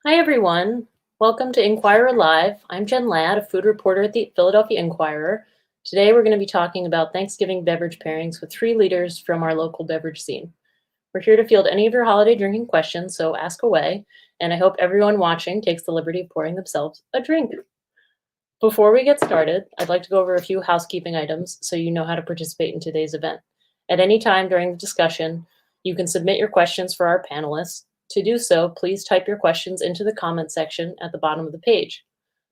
Hi, everyone. Welcome to Inquirer Live. I'm Jenn Ladd, a food reporter at the Philadelphia Inquirer. Today, we're going to be talking about Thanksgiving beverage pairings with three leaders from our local beverage scene. We're here to field any of your holiday drinking questions, so ask away. And I hope everyone watching takes the liberty of pouring themselves a drink. Before we get started, I'd like to go over a few housekeeping items so you know how to participate in today's event. At any time during the discussion, you can submit your questions for our panelists. To do so, please type your questions into the comment section at the bottom of the page.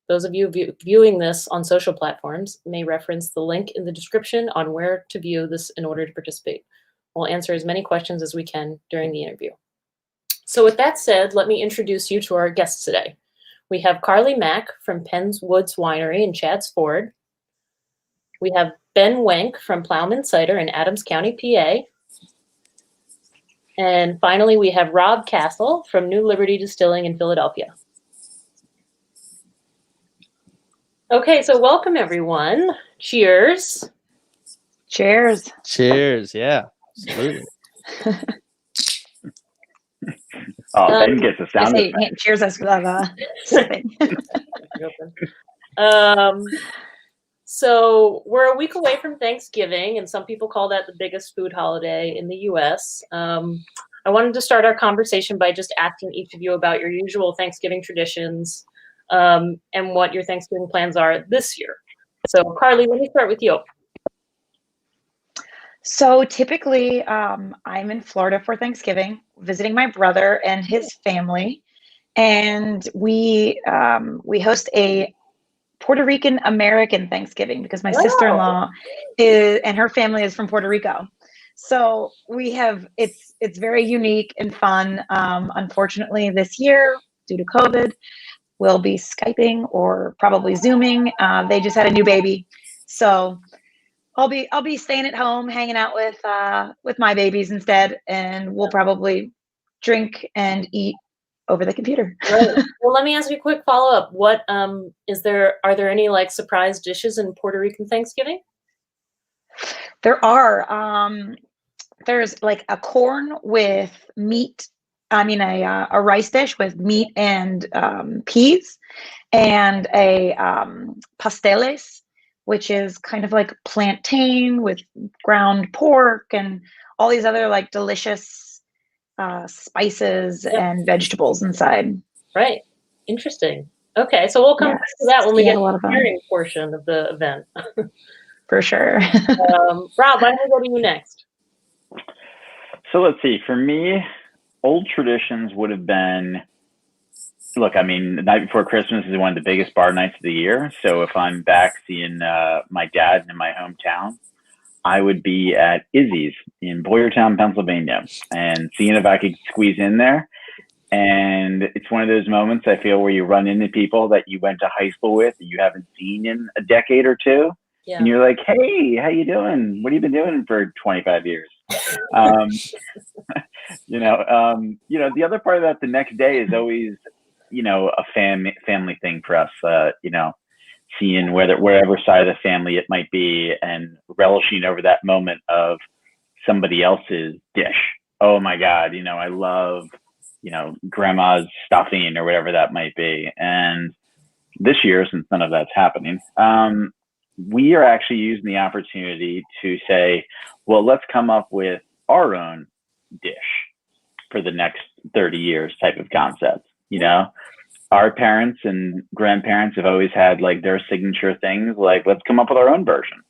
Those of you viewing this on social platforms may reference the link in the description on where to view this in order to participate. We'll answer as many questions as we can during the interview. So with that said, let me introduce you to our guests today. We have Carley Mack from Penn's Woods Winery in Chadds Ford. We have Ben Wenk from Ploughman Cider in Adams County, PA. And finally, we have Rob Cassell from New Liberty Distilling in Philadelphia. Okay, so welcome everyone. Cheers. Cheers. Cheers. Yeah, absolutely. Ben gets a sound I say effect. cheers as love sipping. So we're a week away from Thanksgiving, and some people call that the biggest food holiday in the U.S. I wanted to start our conversation by just asking each of you about your usual Thanksgiving traditions and what your Thanksgiving plans are this year. So Carley, let me start with you. So typically, I'm in Florida for Thanksgiving, visiting my brother and his family, and we host a Puerto Rican American Thanksgiving because my sister-in-law and her family is from Puerto Rico. So we have it's very unique and fun. Unfortunately, this year due to COVID, we'll be Skyping or probably Zooming. They just had a new baby, so I'll be staying at home, hanging out with my babies instead, and we'll probably drink and eat over the computer. Right. Well, let me ask you a quick follow-up. What are there any like surprise dishes in Puerto Rican Thanksgiving? There are. There's like a corn with meat. I mean, a rice dish with meat and peas, and a pasteles, which is kind of like plantain with ground pork and all these other like delicious spices and vegetables inside. Right. Interesting. Okay, so we'll come back to that when we get to the pairing portion of the event. For sure. Rob, why don't we go to you next? So let's see. For me, old traditions would have been, look, I mean, the night before Christmas is one of the biggest bar nights of the year. So if I'm back seeing my dad in my hometown, I would be at Izzy's in Boyertown, Pennsylvania, and seeing if I could squeeze in there. And it's one of those moments I feel where you run into people that you went to high school with that you haven't seen in a decade or two. Yeah. And you're like, hey, how you doing? What have you been doing for 25 years? The other part of that, the next day is always, a family thing for us, seeing wherever side of the family it might be and relishing over that moment of somebody else's dish. Oh my God, I love, grandma's stuffing or whatever that might be. And this year, since none of that's happening, we are actually using the opportunity to say, well, let's come up with our own dish for the next 30 years type of concept. Our parents and grandparents have always had like their signature things, like let's come up with our own version.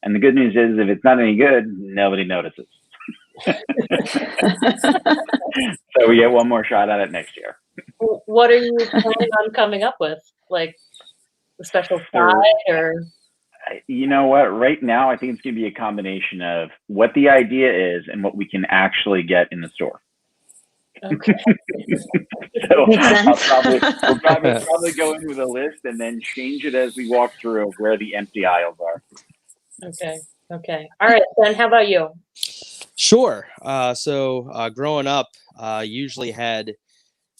And the good news is if it's not any good, nobody notices. So we get one more shot at it next year. What are you planning on coming up with? Like a special side or? You know what? Right now, I think it's going to be a combination of what the idea is and what we can actually get in the store. Okay. So we'll probably go in with a list and then change it as we walk through where the empty aisles are. Okay. All right, Ben, how about you? Sure. So growing up, usually had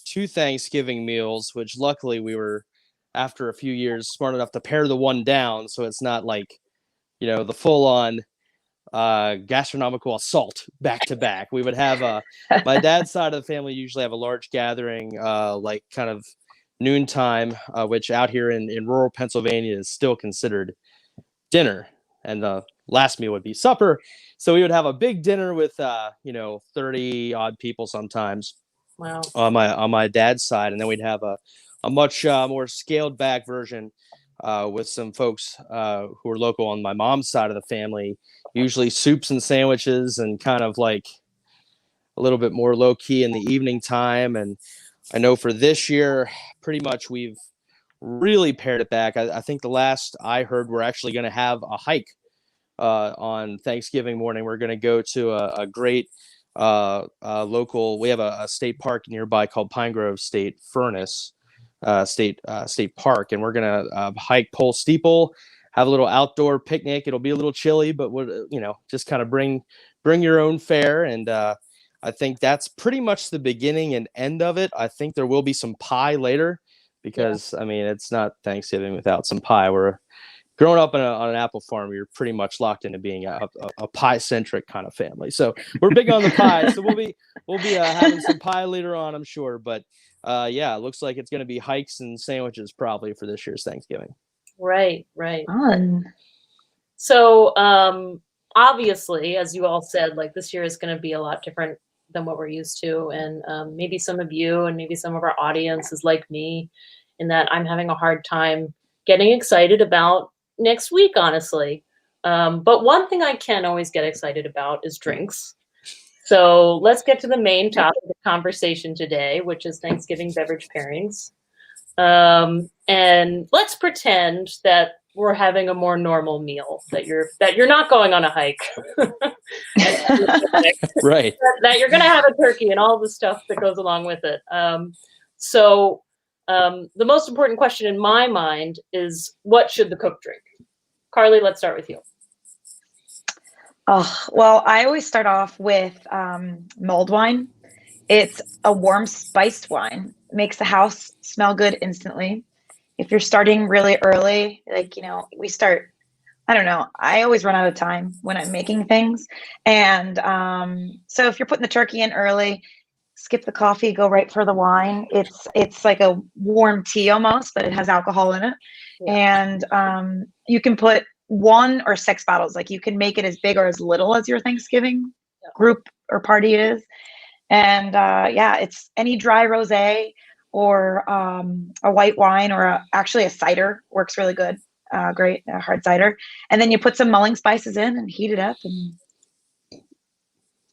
2 Thanksgiving meals, which luckily we were, after a few years, smart enough to pare the one down. So it's not like, the full on gastronomical assault back to back. We would have my dad's side of the family usually have a large gathering, like kind of noontime, which out here in rural Pennsylvania is still considered dinner, and the last meal would be supper. So we would have a big dinner with 30 odd people sometimes. Wow. On my dad's side, and then we'd have a much more scaled back version with some folks who are local on my mom's side of the family, usually soups and sandwiches, and kind of like a little bit more low key in the evening time. And I know for this year, pretty much we've really pared it back. I think the last I heard, we're actually going to have a hike on Thanksgiving morning. We're going to go to a great local. We have a state park nearby called Pine Grove State Furnace State Park, and we're going to hike Pole Steeple, have a little outdoor picnic. It'll be a little chilly, but we'll, just kind of bring your own fare. And I think that's pretty much the beginning and end of it. I think there will be some pie later because, I mean, it's not Thanksgiving without some pie. We're growing up on an apple farm. You're pretty much locked into being a pie-centric kind of family. So we're big on the pie. So we'll be having some pie later on, I'm sure. But it looks like it's going to be hikes and sandwiches probably for this year's Thanksgiving. Right, right. Fun. So obviously, as you all said, like this year is going to be a lot different than what we're used to. And maybe some of you and maybe some of our audience is like me in that I'm having a hard time getting excited about next week, honestly. But one thing I can always get excited about is drinks. So let's get to the main topic of conversation today, which is Thanksgiving beverage pairings. And let's pretend that we're having a more normal meal, that you're not going on a hike. Right. That you're going to have a turkey and all the stuff that goes along with it. So the most important question in my mind is, what should the cook drink? Carley, let's start with you. Oh, well, I always start off with mulled wine. It's a warm spiced wine. Makes the house smell good instantly. If you're starting really early, we start, I don't know, I always run out of time when I'm making things. And so if you're putting the turkey in early, skip the coffee, go right for the wine. It's like a warm tea almost, but it has alcohol in it. Yeah. And you can put 1 or 6 bottles. Like you can make it as big or as little as your Thanksgiving group or party is. And it's any dry rosé or a white wine or actually a cider works really good. Great, a hard cider. And then you put some mulling spices in and heat it up. And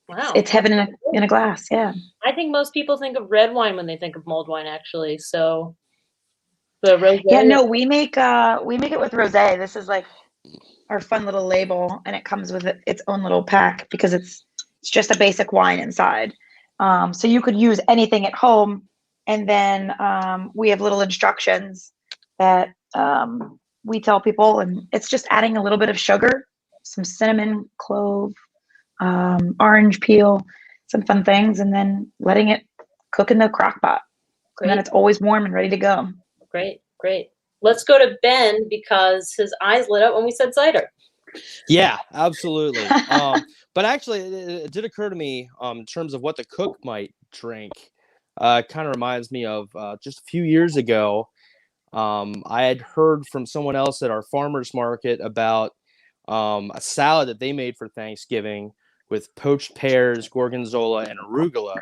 wow, it's heaven in a glass. Yeah. I think most people think of red wine when they think of mulled wine, actually. So the rosé. Yeah, no, we make it with rosé. This is like our fun little label, and it comes with its own little pack because it's just a basic wine inside. So you could use anything at home, and then we have little instructions that we tell people, and it's just adding a little bit of sugar, some cinnamon, clove, orange peel, some fun things, and then letting it cook in the crock pot. And then it's always warm and ready to go. Great, great. Let's go to Ben because his eyes lit up when we said cider. Yeah, absolutely. But actually, it did occur to me in terms of what the cook might drink. Kind of reminds me of just a few years ago. I had heard from someone else at our farmers market about a salad that they made for Thanksgiving with poached pears, gorgonzola, and arugula.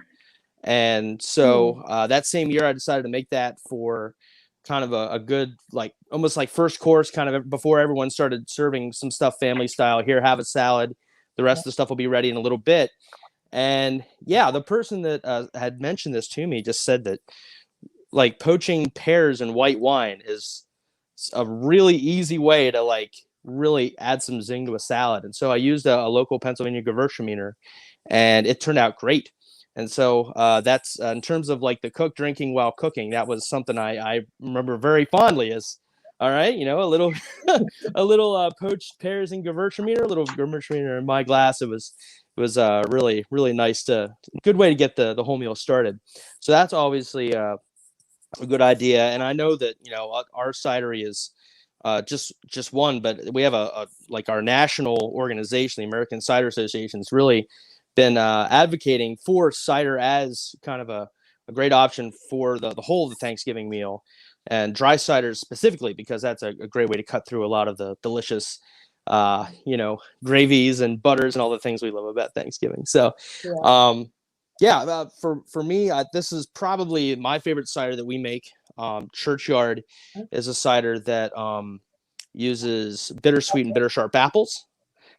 And so that same year, I decided to make that for kind of a good, like almost like first course, kind of before everyone started serving some stuff family style. Here, have a salad. The rest of the stuff will be ready in a little bit. And yeah, the person that had mentioned this to me just said that like poaching pears in white wine is a really easy way to like really add some zing to a salad. And so I used a local Pennsylvania Gewürztraminer, and it turned out great. And so that's in terms of like the cook drinking while cooking, that was something I remember very fondly as, all right, a little poached pears and Gewürztraminer, a little Gewürztraminer in my glass. It was really, really nice good way to get the whole meal started. So that's obviously a good idea. And I know that, our cidery is just one, but we have a like our national organization, the American Cider Association, has really been advocating for cider as kind of a great option for the whole of the Thanksgiving meal, and dry ciders specifically, because that's a great way to cut through a lot of the delicious gravies and butters and all the things we love about Thanksgiving. So for me, this is probably my favorite cider that we make. Churchyard is a cider that uses bittersweet and bitter sharp apples.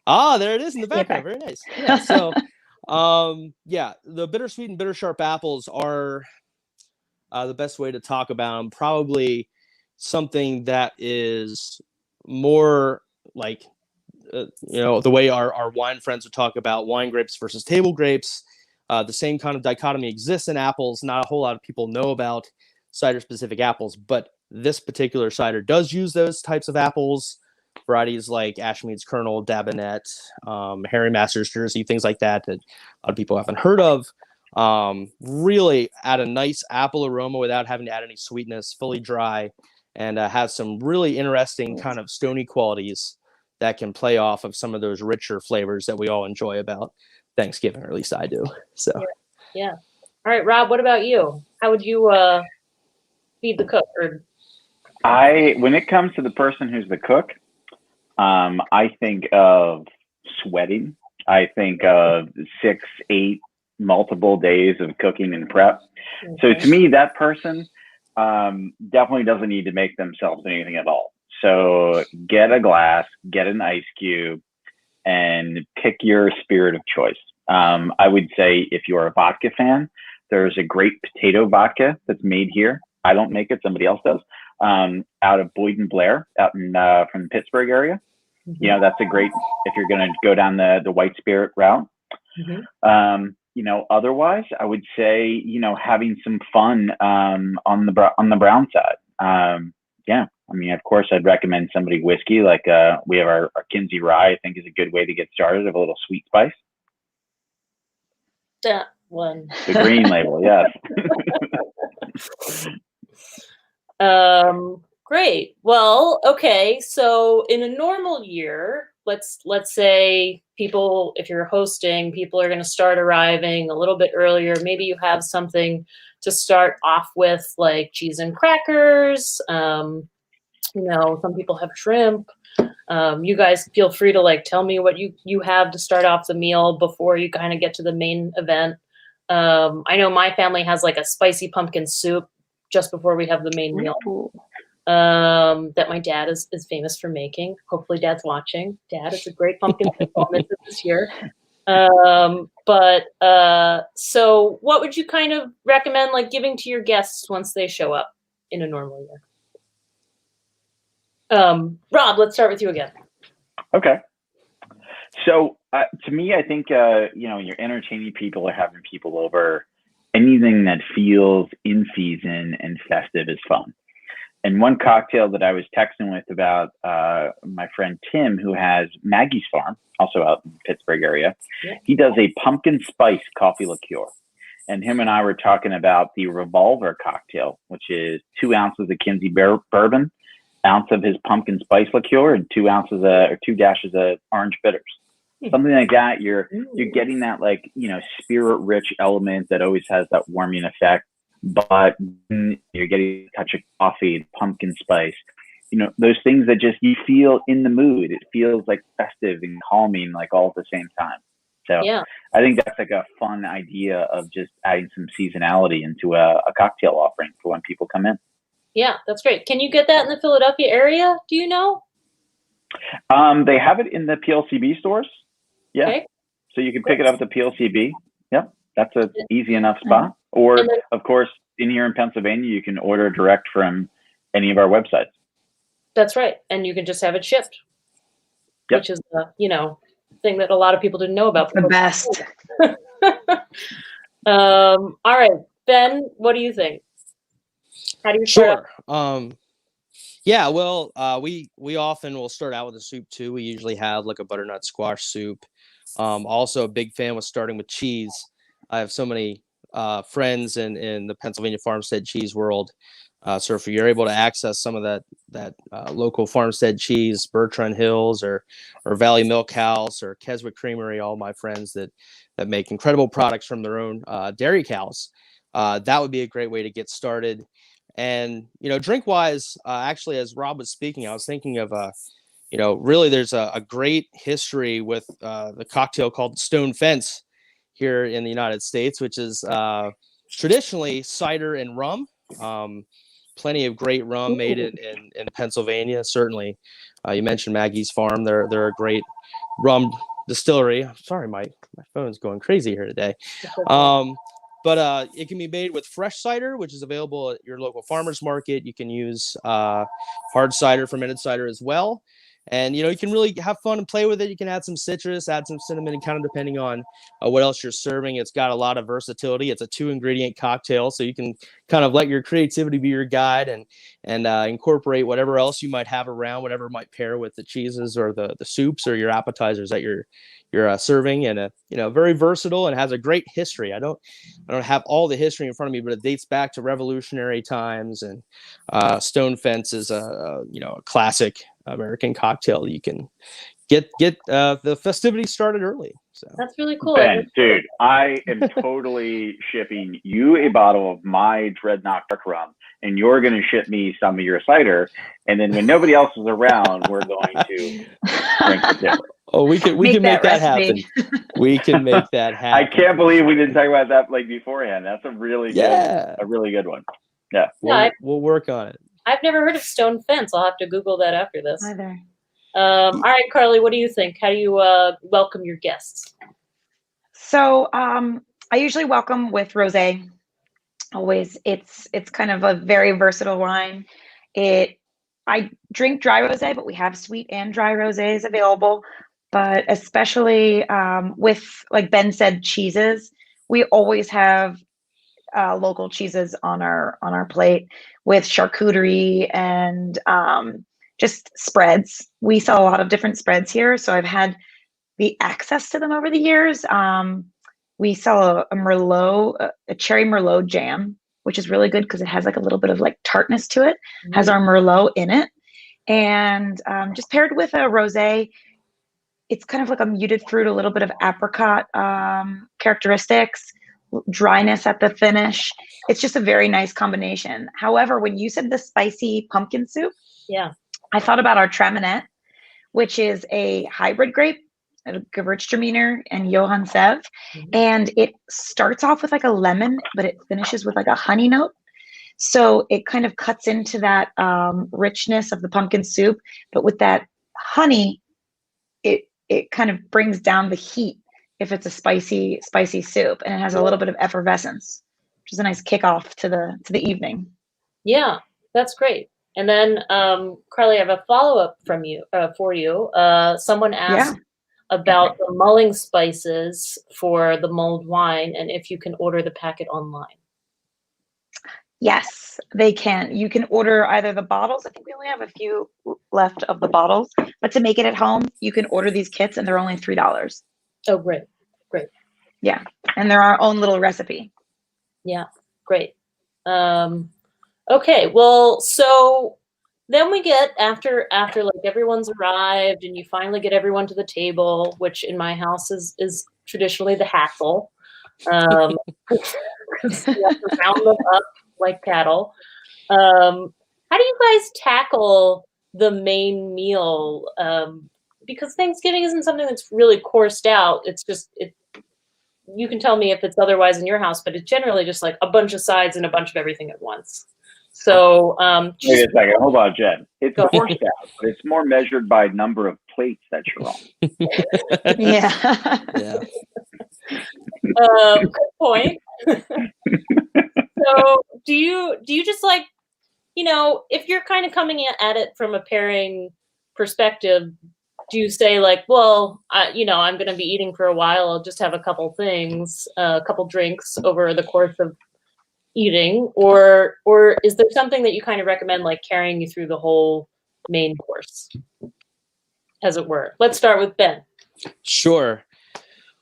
Ah, there it is in the background. Very nice. Yeah. So, the bittersweet and bitter sharp apples are the best way to talk about them. Probably something that is more like, the way our wine friends would talk about wine grapes versus table grapes. The same kind of dichotomy exists in apples. Not a whole lot of people know about cider-specific apples, but this particular cider does use those types of apples. Varieties like Ashmead's Kernel, Dabinet, Harry Master's Jersey, things like that a lot of people haven't heard of. Really add a nice apple aroma without having to add any sweetness, fully dry, and has some really interesting kind of stony qualities that can play off of some of those richer flavors that we all enjoy about Thanksgiving, or at least I do. So, yeah. All right, Rob, what about you? How would you feed the cook? When it comes to the person who's the cook, I think of sweating. I think of 6, 8, multiple days of cooking and prep. Okay. So to me, that person definitely doesn't need to make themselves anything at all. So get a glass, get an ice cube, and pick your spirit of choice. I would say if you're a vodka fan, there's a great potato vodka that's made here. I don't make it, somebody else does. Out of Boyd and Blair, out in from the Pittsburgh area. Mm-hmm. That's a great, if you're going to go down the white spirit route. Mm-hmm. Otherwise, I would say, having some fun on the brown side. Of course, I'd recommend somebody whiskey, like we have our Kinsey Rye, I think is a good way to get started, of a little sweet spice. That one. The green label, yes. Great. Well, okay. So in a normal year, let's say people, if you're hosting, people are going to start arriving a little bit earlier. Maybe you have something to start off with, like cheese and crackers. Some people have shrimp. You guys feel free to tell me what you have to start off the meal before you kind of get to the main event. I know my family has a spicy pumpkin soup just before we have the main meal. That my dad is famous for making. Hopefully Dad's watching. Dad, it's a great pumpkin soup I'll miss it this year. So what would you kind of recommend giving to your guests once they show up in a normal year? Rob, let's start with you again. Okay. So to me, I think, when you're entertaining people or having people over, anything that feels in season and festive is fun. And one cocktail that I was texting with about my friend Tim, who has Maggie's Farm, also out in the Pittsburgh area, he does a pumpkin spice coffee liqueur. And him and I were talking about the Revolver cocktail, which is 2 ounces of Kinsey bourbon, ounce of his pumpkin spice liqueur, and 2 ounces or 2 dashes of orange bitters. Something like that. You're getting that spirit rich element that always has that warming effect, but you're getting a touch of coffee, pumpkin spice, those things that just you feel in the mood. It feels festive and calming, all at the same time. So I think that's a fun idea of just adding some seasonality into a cocktail offering for when people come in. Yeah, that's great. Can you get that in the Philadelphia area? Do you know? They have it in the PLCB stores. Yeah. Okay. So you can pick it up at the PLCB. Yep. That's an easy enough spot. Or, of course, in here in Pennsylvania, you can order direct from any of our websites. That's right. And you can just have it shipped, which is the, thing that a lot of people didn't know about. The best. All right. Ben, what do you think? How do you start? Sure. We often will start out with a soup too. We usually have a butternut squash soup. Also a big fan with starting with cheese. I have so many friends in the Pennsylvania farmstead cheese world. So if you're able to access some of that local farmstead cheese, Bertrand Hills or Valley Milk House or Keswick Creamery, all my friends that make incredible products from their own dairy cows, that would be a great way to get started. And drink wise, actually, as Rob was speaking, I was thinking of really there's a great history with the cocktail called Stone Fence here in the United States, which is traditionally cider and rum. Plenty of great rum made in Pennsylvania. Certainly, you mentioned Maggie's Farm. They're a great rum distillery. I'm sorry, my phone's going crazy here today. But it can be made with fresh cider, which is available at your local farmers market. You can use hard cider, fermented cider as well. And, you can really have fun and play with it. You can add some citrus, add some cinnamon, kind of depending on what else you're serving. It's got a lot of versatility. It's a 2-ingredient cocktail, so you can kind of let your creativity be your guide and incorporate whatever else you might have around, whatever might pair with the cheeses or the soups or your appetizers that you're serving. And very versatile and has a great history. I don't have all the history in front of me, but it dates back to Revolutionary times. And Stone Fence is a classic American cocktail. You can get the festivities started early. So That's really cool. Ben, dude, I am totally shipping you a bottle of my Dreadnought Dark Rum, and you're going to ship me some of your cider. And then when nobody else is around, we're going to drink the difference. Oh, we can make that happen. We can make that happen. I can't believe we didn't talk about that beforehand. That's a really good one. Yeah, we'll work on it. I've never heard of Stone Fence. I'll have to Google that after this. Either. All right, Carley, what do you think? How do you welcome your guests? So I usually welcome with rosé. Always, it's kind of a very versatile wine. I drink dry rosé, but we have sweet and dry rosés available. But especially with, like Ben said, cheeses, we always have local cheeses on our plate with charcuterie and just spreads. We sell a lot of different spreads here, so I've had the access to them over the years. We sell a Merlot, a cherry Merlot jam, which is really good because it has like a little bit of like tartness to it. Mm-hmm. Has our Merlot in it, and just paired with a rosé. It's kind of like a muted fruit, a little bit of apricot characteristics, dryness at the finish. It's just a very nice combination. However, when you said the spicy pumpkin soup, I thought about our Traminette, which is a hybrid grape, a Gewürztraminer and Johann Sev. Mm-hmm. And it starts off with like a lemon, but it finishes with like a honey note. So it kind of cuts into that richness of the pumpkin soup, but with that honey, it kind of brings down the heat if it's a spicy soup, and it has a little bit of effervescence, which is a nice kickoff to the evening. Yeah, that's great. And then, Carley, I have a follow-up from you for you. Someone asked about the mulling spices for the mulled wine, and if you can order the packet online. Yes, they can. You can order either the bottles. I think we only have a few left of the bottles, but to make it at home, you can order these kits, and they're only $3. Oh, great. Yeah, and they're our own little recipe. Yeah, great. Okay, well, so then we get after like everyone's arrived and you finally get everyone to the table, which in my house is traditionally the hassle. You have to round them up like cattle. How do you guys tackle the main meal? Because Thanksgiving isn't something that's really coursed out. It's just you can tell me if it's otherwise in your house, but it's generally just like a bunch of sides and a bunch of everything at once. So wait a second, hold on, Jen. It's coursed out, but it's more measured by number of plates that you're on. Yeah. Good point. So do you just like, if you're kind of coming at it from a pairing perspective, do you say like, well, I'm going to be eating for a while, I'll just have a couple things, a couple drinks over the course of eating, or is there something that you kind of recommend, like carrying you through the whole main course, as it were? Let's start with Ben. Sure.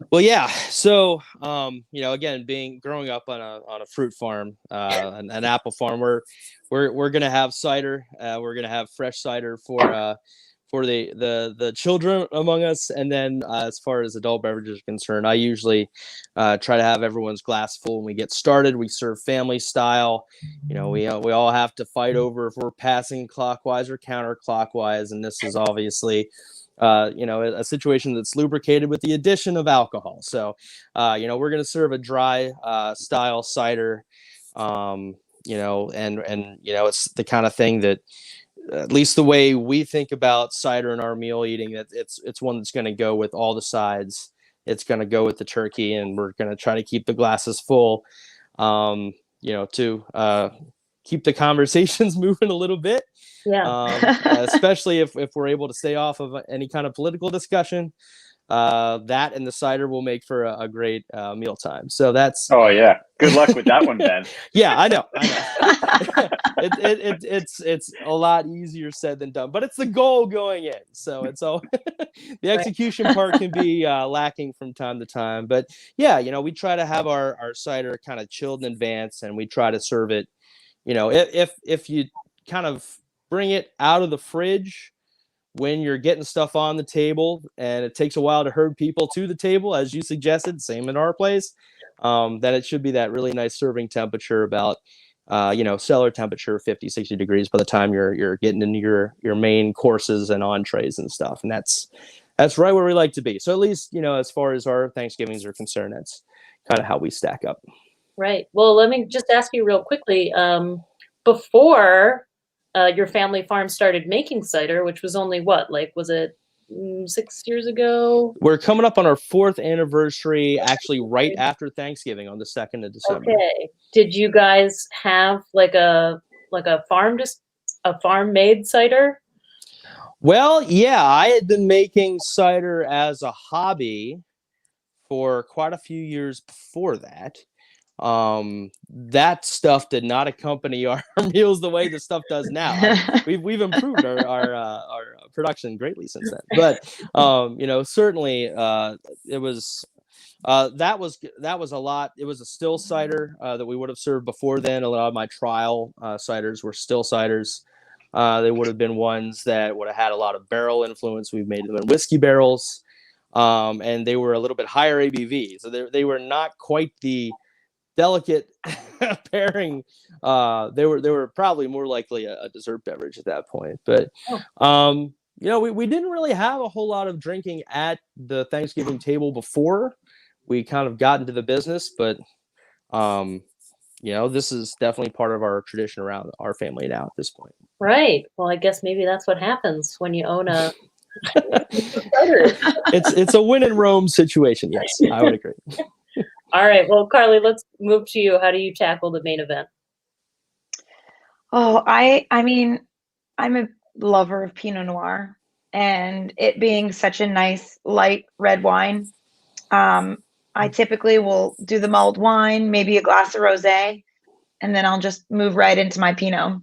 Well, yeah. So, again, growing up on a fruit farm, an apple farm, we're gonna have cider. We're gonna have fresh cider for the children among us, and then as far as adult beverages are concerned, I usually try to have everyone's glass full when we get started. We serve family style. We all have to fight over if we're passing clockwise or counterclockwise, and this is obviously a situation that's lubricated with the addition of alcohol. So, we're going to serve a dry style cider, and it's the kind of thing that, at least the way we think about cider in our meal eating, that it's one that's going to go with all the sides. It's going to go with the turkey, and we're going to try to keep the glasses full, to keep the conversations moving a little bit. Yeah. Especially if we're able to stay off of any kind of political discussion. That and the cider will make for a great mealtime. So that's. Oh yeah, good luck with that one, Ben. Yeah, I know. It's a lot easier said than done, but it's the goal going in. So it's all the execution part can be lacking from time to time. But yeah, we try to have our cider kind of chilled in advance, and we try to serve it. If you kind of bring it out of the fridge when you're getting stuff on the table, and it takes a while to herd people to the table, as you suggested, same in our place, then it should be that really nice serving temperature, about cellar temperature, 50, 60 degrees by the time you're getting into your main courses and entrees and stuff. And that's right where we like to be. So at least, as far as our Thanksgivings are concerned, that's kind of how we stack up. Right. Well, let me just ask you real quickly, before your family farm started making cider, which was only was it 6 years ago? We're coming up on our 4th anniversary, actually right after Thanksgiving on the 2nd of December. Okay. Did you guys have a farm made cider? Well, yeah, I had been making cider as a hobby for quite a few years before that. That stuff did not accompany our meals the way the stuff does now. We've improved our production greatly since then. But certainly it was that was a lot. It was a still cider that we would have served before then. A lot of my trial ciders were still ciders. They would have been ones that would have had a lot of barrel influence. We've made them in whiskey barrels, and they were a little bit higher ABV. So they were not quite the delicate pairing. They were probably more likely a dessert beverage at that point. But we didn't really have a whole lot of drinking at the Thanksgiving table before we kind of got into the business. But this is definitely part of our tradition around our family now at this point. Right. Well, I guess maybe that's what happens when you own a it's a win in Rome situation. Yes, I would agree. All right. Well, Carley, let's move to you. How do you tackle the main event? Oh, I mean, I'm a lover of Pinot Noir, and it being such a nice light red wine, I typically will do the mulled wine, maybe a glass of rosé, and then I'll just move right into my Pinot.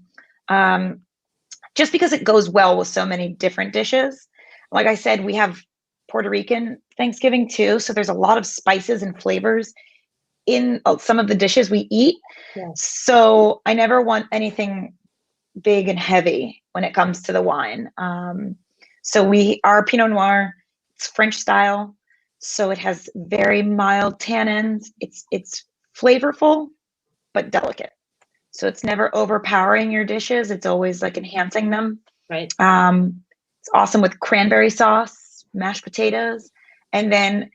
Just because it goes well with so many different dishes. Like I said, we have Puerto Rican Thanksgiving too, so there's a lot of spices and flavors in some of the dishes we eat. Yeah. So I never want anything big and heavy when it comes to the wine. So our Pinot Noir, it's French style, so it has very mild tannins. It's flavorful but delicate. So it's never overpowering your dishes. It's always like enhancing them. Right. It's awesome with cranberry sauce, mashed potatoes. And then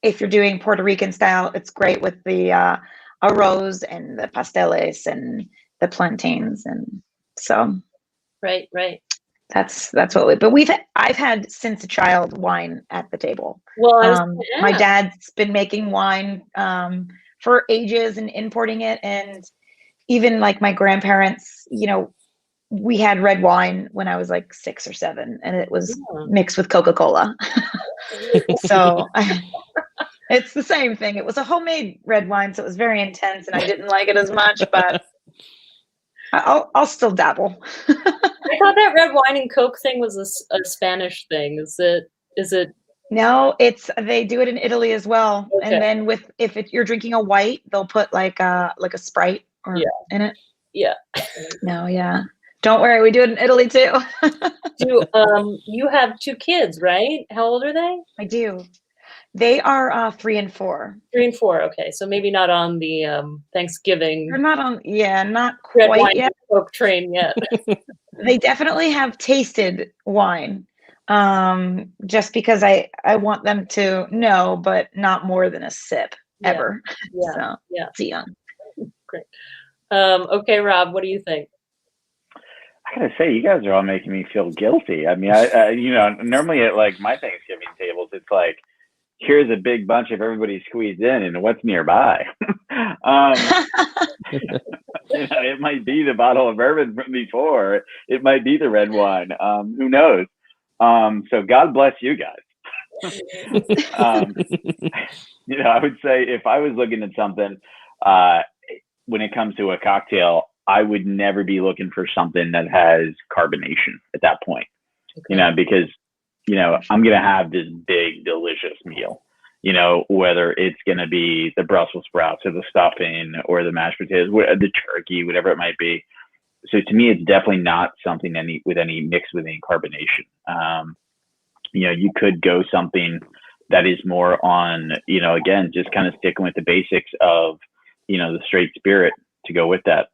if you're doing Puerto Rican style, it's great with the arroz and the pasteles and the plantains. And so right. That's what I've had since a child wine at the table. Well, my dad's been making wine for ages and importing it. And even like my grandparents, we had red wine when I was like 6 or 7, and it was mixed with Coca-Cola. So it's the same thing. It was a homemade red wine, so it was very intense, and I didn't like it as much, but I'll still dabble. I thought that red wine and Coke thing was a Spanish thing. Is it No, they do it in Italy as well. Okay. And then you're drinking a white, they'll put like a Sprite or in it. Yeah. No, yeah. Don't worry, we do it in Italy too. You have 2 kids, right? How old are they? I do. They are 3 and 4. 3 and 4. Okay, so maybe not on the Thanksgiving They're not on, not red quite wine yet. Coke train yet. They definitely have tasted wine. Just because I want them to know, but not more than a sip ever. Yeah. So Yeah. it's young. Great. Okay, Rob, what do you think? I gotta say, you guys are all making me feel guilty. I mean, I normally at like my Thanksgiving tables, it's like, here's a big bunch of everybody squeezed in and what's nearby. It might be the bottle of bourbon from before. It might be the red wine. Who knows? So God bless you guys. I would say if I was looking at something, when it comes to a cocktail, I would never be looking for something that has carbonation at that point, because, I'm going to have this big, delicious meal, whether it's going to be the Brussels sprouts or the stuffing or the mashed potatoes, the turkey, whatever it might be. So to me, it's definitely not something mixed with any carbonation. You could go something that is more on, again, just kind of sticking with the basics of, the straight spirit to go with that.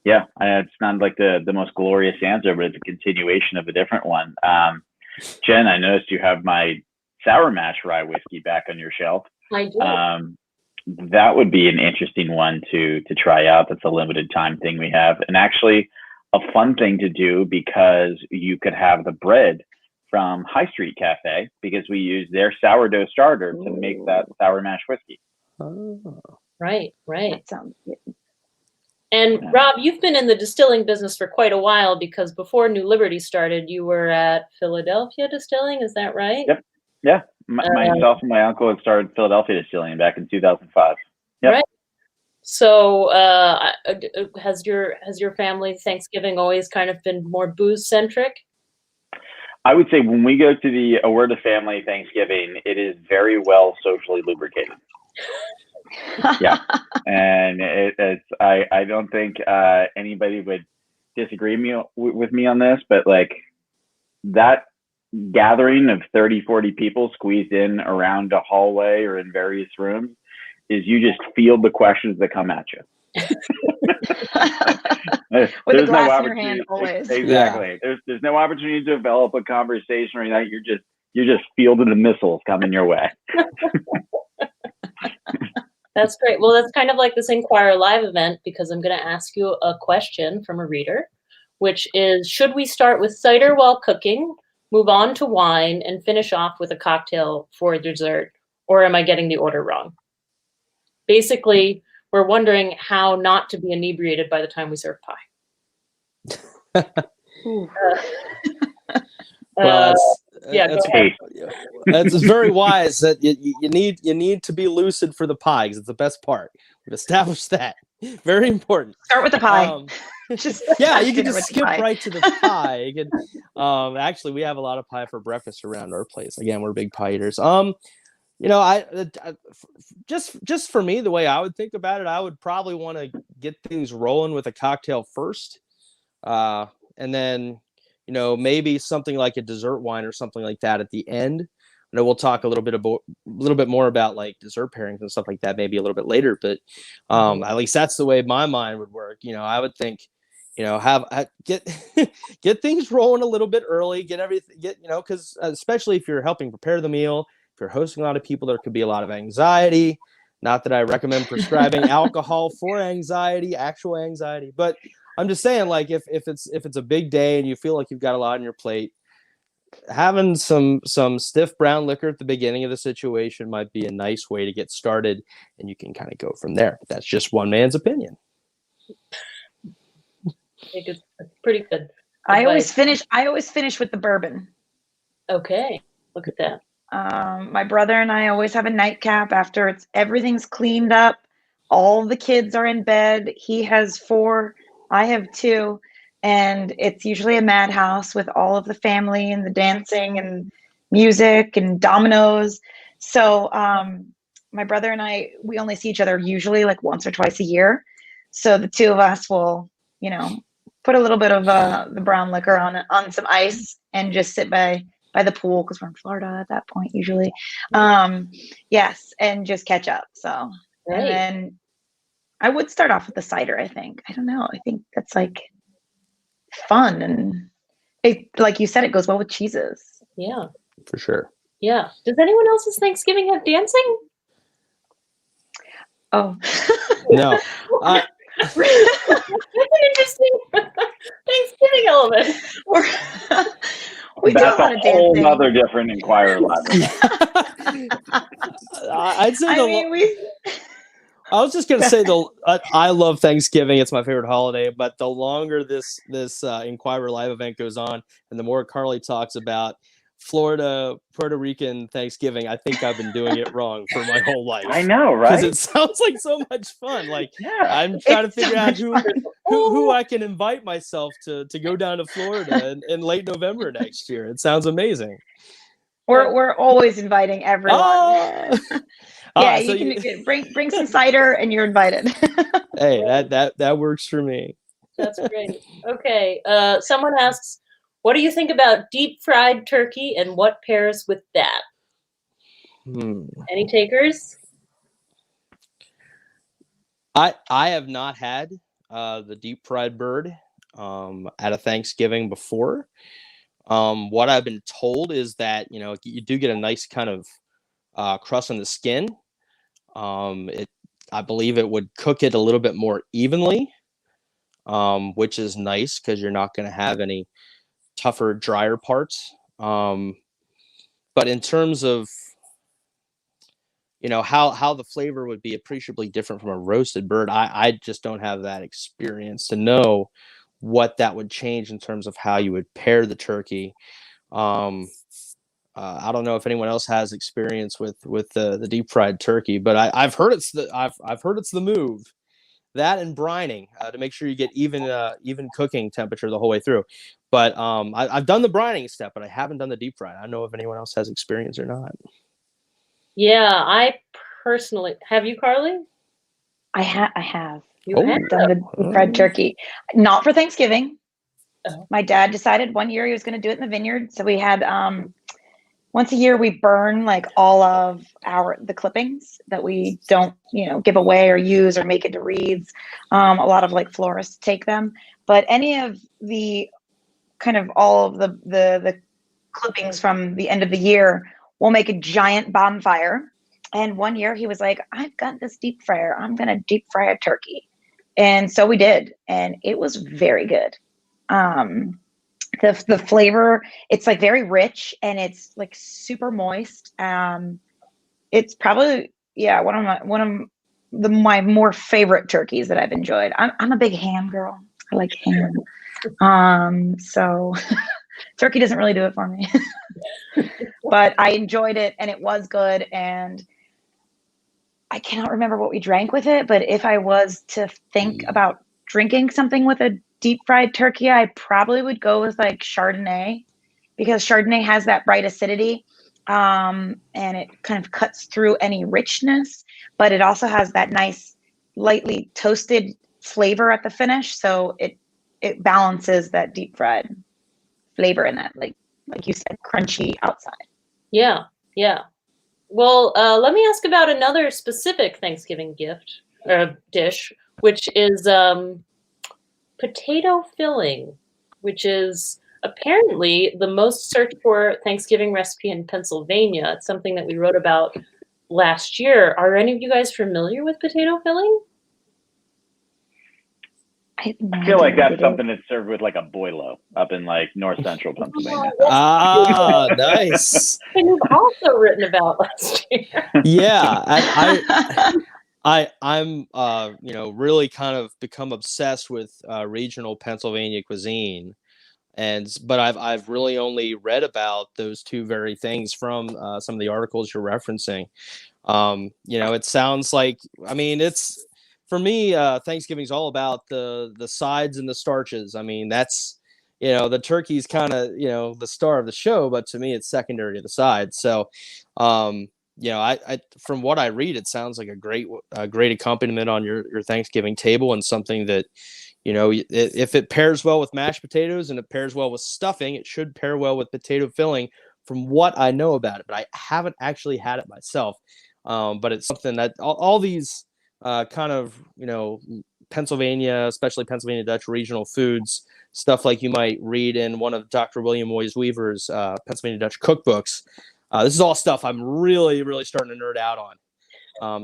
It's not like the most glorious answer, but it's a continuation of a different one. Jen, I noticed you have my Sour Mash rye whiskey back on your shelf. I do. That would be an interesting one to try out. That's a limited time thing we have, and actually a fun thing to do, because you could have the bread from High Street Cafe, because we use their sourdough starter to make that Sour Mash whiskey. Oh. Right. That sounds good. And Rob, you've been in the distilling business for quite a while, because before New Liberty started, you were at Philadelphia Distilling. Is that right? Yep. Yeah. Myself and my uncle had started Philadelphia Distilling back in 2005. Yep. Right. So has your family Thanksgiving always kind of been more booze centric? I would say when we go to the Awerta family Thanksgiving, it is very well socially lubricated. Yeah, and I don't think anybody would disagree with me on this, but like that gathering of 30, 40 people squeezed in around a hallway or in various rooms is, you just field the questions that come at you. With a glass in your hand always. Exactly. Yeah. There's no opportunity to develop a conversation or anything. You're just fielding the missiles coming your way. That's great. Well, that's kind of like this Inquirer Live event, because I'm going to ask you a question from a reader, which is, should we start with cider while cooking, move on to wine, and finish off with a cocktail for dessert? Or am I getting the order wrong? Basically, we're wondering how not to be inebriated by the time we serve pie. Well, go it's very wise that you need to be lucid for the pie, because it's the best part. We've established that. Very important. Start with the pie. You can just skip right to the pie. You can, actually, we have a lot of pie for breakfast around our place. Again, we're big pie eaters. I just for me, the way I would think about it, I would probably want to get things rolling with a cocktail first, and then maybe something like a dessert wine or something like that at the end. I know we'll talk a little bit more about like dessert pairings and stuff like that maybe a little bit later, but at least that's the way my mind would work. I would think, get things rolling a little bit early, because especially if you're helping prepare the meal, if you're hosting a lot of people, there could be a lot of anxiety. Not that I recommend prescribing alcohol for actual anxiety, but I'm just saying, like, if it's a big day and you feel like you've got a lot on your plate, having some stiff brown liquor at the beginning of the situation might be a nice way to get started, and you can kind of go from there. But that's just one man's opinion. I think it's pretty good. I always finish with the bourbon. Okay, look at that. My brother and I always have a nightcap after everything's cleaned up. All the kids are in bed. He has 4. I have 2, and it's usually a madhouse with all of the family and the dancing, and music and dominoes. So my brother and I, we only see each other usually like once or twice a year. So the two of us will, put a little bit of the brown liquor on some ice and just sit by the pool because we're in Florida at that point usually. Yes, and just catch up. So Right. And then I would start off with the cider, I think. I don't know. I think that's like fun, and it, like you said, it goes well with cheeses. Yeah. For sure. Yeah. Does anyone else's Thanksgiving have dancing? Oh. No. That's an interesting Thanksgiving element. We do a That's lot a of whole dancing. other different Inquirer Live. I'd say I mean, I was just gonna say I love Thanksgiving. It's my favorite holiday. But the longer this Inquirer Live event goes on, and the more Carley talks about Florida, Puerto Rican Thanksgiving, I think I've been doing it wrong for my whole life. I know, Because right? it sounds like so much fun. Like Yeah. I'm trying to It's so figure out much who I can invite myself to go down to Florida in late November next year. It sounds amazing. we're always inviting everyone. Yeah, So you can bring some cider and you're invited. Hey, that works for me. That's great. Okay. Someone asks, what do you think about deep fried turkey and what pairs with that? Any takers? I have not had the deep fried bird at a Thanksgiving before. What I've been told is that you do get a nice kind of crust on the skin. I believe it would cook it a little bit more evenly, which is nice because you're not going to have any tougher, drier parts. But in terms of how the flavor would be appreciably different from a roasted bird, I just don't have that experience to know what that would change in terms of how you would pair the turkey. I don't know if anyone else has experience with the deep fried turkey, but I've heard it's the move. That and brining to make sure you get even cooking temperature the whole way through. But I've done the brining step, but I haven't done the deep fry. I don't know if anyone else has experience or not. Yeah, I personally have. You, Carley? I have. You have done the deep fried turkey, not for Thanksgiving. My dad decided one year he was going to do it in the vineyard, so we had once a year we burn like all of the clippings that we don't give away or use or make into wreaths. A lot of like florists take them, but any of the kind of all of the clippings from the end of the year, we'll make a giant bonfire. And one year he was like, I've got this deep fryer, I'm going to deep fry a turkey. And so we did, and it was very good. The flavor, it's like very rich and it's like super moist. It's probably one of my more favorite turkeys that I've enjoyed. I'm a big ham girl. I like ham. So turkey doesn't really do it for me. But I enjoyed it and it was good, and I cannot remember what we drank with it, but if I was to think about drinking something with a deep fried turkey, I probably would go with like Chardonnay, because Chardonnay has that bright acidity, and it kind of cuts through any richness, but it also has that nice lightly toasted flavor at the finish. So it balances that deep fried flavor in that, like you said, crunchy outside. Yeah. Yeah. Well, let me ask about another specific Thanksgiving gift or dish, which is potato filling, which is apparently the most searched for Thanksgiving recipe in Pennsylvania. It's something that we wrote about last year. Are any of you guys familiar with potato filling? I feel like that's something that's served with like a boilo up in like north central Pennsylvania. Nice. And you've also written about last year. Yeah, I'm really kind of become obsessed with regional Pennsylvania cuisine, but I've really only read about those two very things from some of the articles you're referencing. It sounds like, it's, for me, Thanksgiving's all about the sides and the starches. the turkey's kind of, the star of the show, but to me it's secondary to the side. So, I from what I read, it sounds like a great accompaniment on your Thanksgiving table, and something that, if it pairs well with mashed potatoes and it pairs well with stuffing, it should pair well with potato filling from what I know about it, but I haven't actually had it myself. But it's something that all these kind of, Pennsylvania, especially Pennsylvania Dutch regional foods, stuff like you might read in one of Dr. William Moyes Weaver's Pennsylvania Dutch cookbooks. This is all stuff I'm really, really starting to nerd out on.